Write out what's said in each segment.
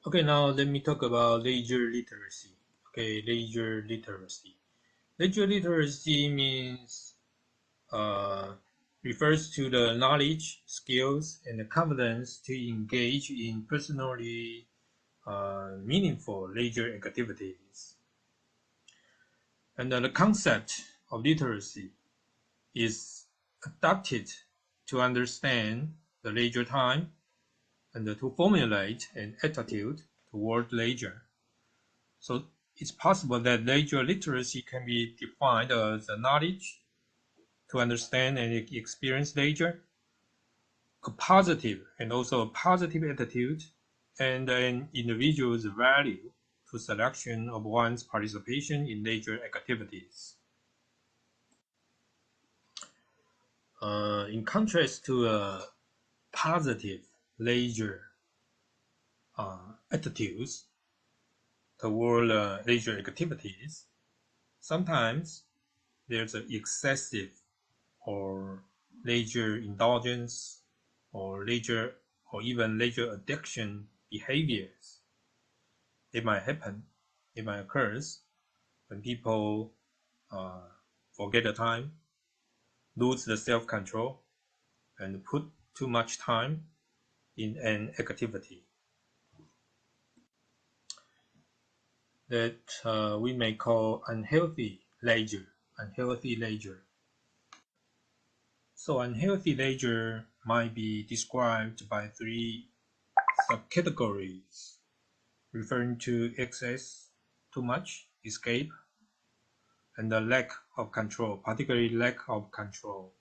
Okay, now let me talk about leisure literacy. Okay, leisure literacy. Leisure literacy means uh, refers to the knowledge, skills, and the confidence to engage in personally meaningful leisure activities. And the concept of literacy is adapted to understand the leisure time and to formulate an attitude toward leisure. So it's possible that leisure literacy can be defined as a knowledge to understand and experience leisure, a positive and also a positive attitude, and an individual's value to selection of one's participation in leisure activities. In contrast to a positive leisure attitudes toward leisure activities, sometimes there's an excessive or leisure indulgence or leisure or even leisure addiction behaviors. It might happen, it might occur when people uh, forget the time, lose the self-control, and put too much time in an activity that we may call unhealthy leisure. Unhealthy leisure. So unhealthy leisure might be described by three subcategories, referring to excess, too much, escape, and the lack of control, particularly lack of control.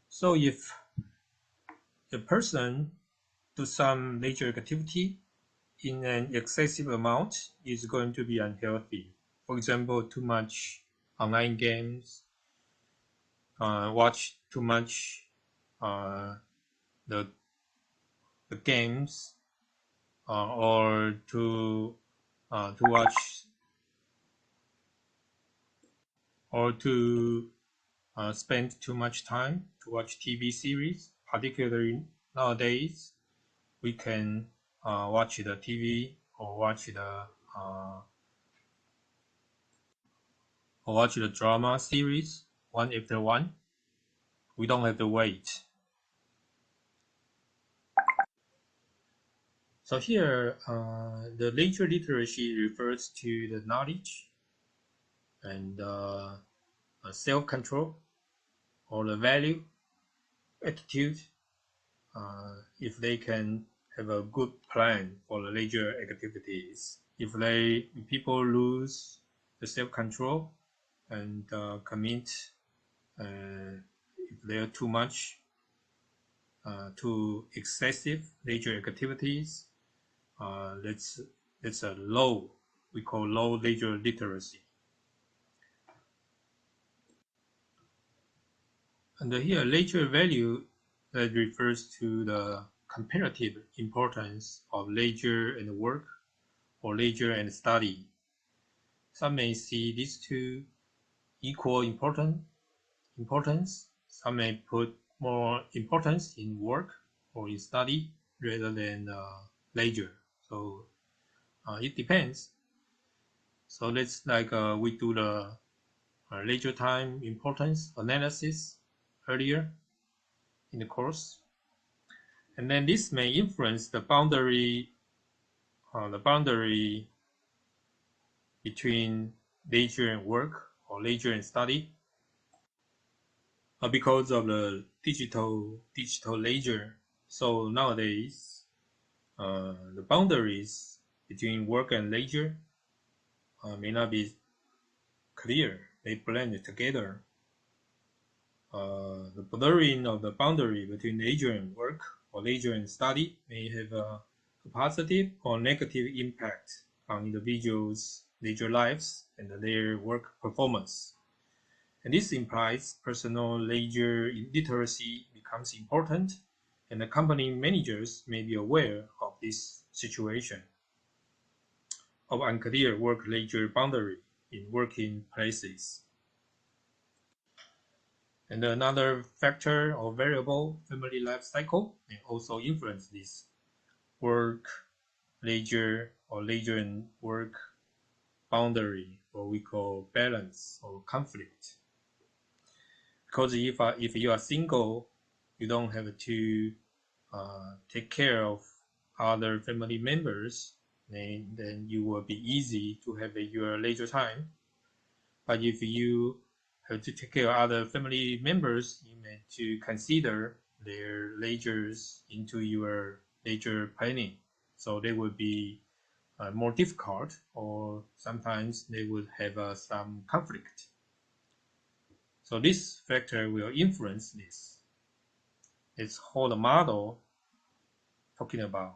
So if a person do some leisure activity in an excessive amount is going to be unhealthy. For example, too much online games, watch too much uh, the the games, or to watch or to spend too much time to watch TV series. Particularly nowadays, we can watch the TV uh, or watch the drama series one after one. We don't have to wait. So here, the leisure literacy refers to the knowledge and self-control or the value, attitude, if they can have a good plan for the leisure activities. If people lose the self-control and commit, if they are too much to excessive leisure activities, that's a low, we call low leisure literacy. And here, leisure value that refers to the comparative importance of leisure and work or leisure and study. Some may see these two equal importance. Some may put more importance in work or in study rather than leisure. So it depends. So let's we do the leisure time importance analysis earlier in the course, and then this may influence the boundary between leisure and work or leisure and study, because of the digital leisure. So nowadays, the boundaries between work and leisure may not be clear. They blend together. The blurring of the boundary between leisure and work or leisure and study may have a positive or negative impact on individuals' leisure lives and their work performance. And this implies personal leisure literacy becomes important, and the company managers may be aware of this situation of unclear work-leisure boundary in working places. And another factor or variable, family life cycle, may also influence this. work, leisure, or leisure and work boundary, what we call balance or conflict. Because if you are single, you don't have to take care of other family members, then you will be easy to have your leisure time. But if you have to take care of other family members, you need to consider their leisures into your leisure planning. So they will be more difficult, or sometimes they will have some conflict. So this factor will influence this. It's whole model talking about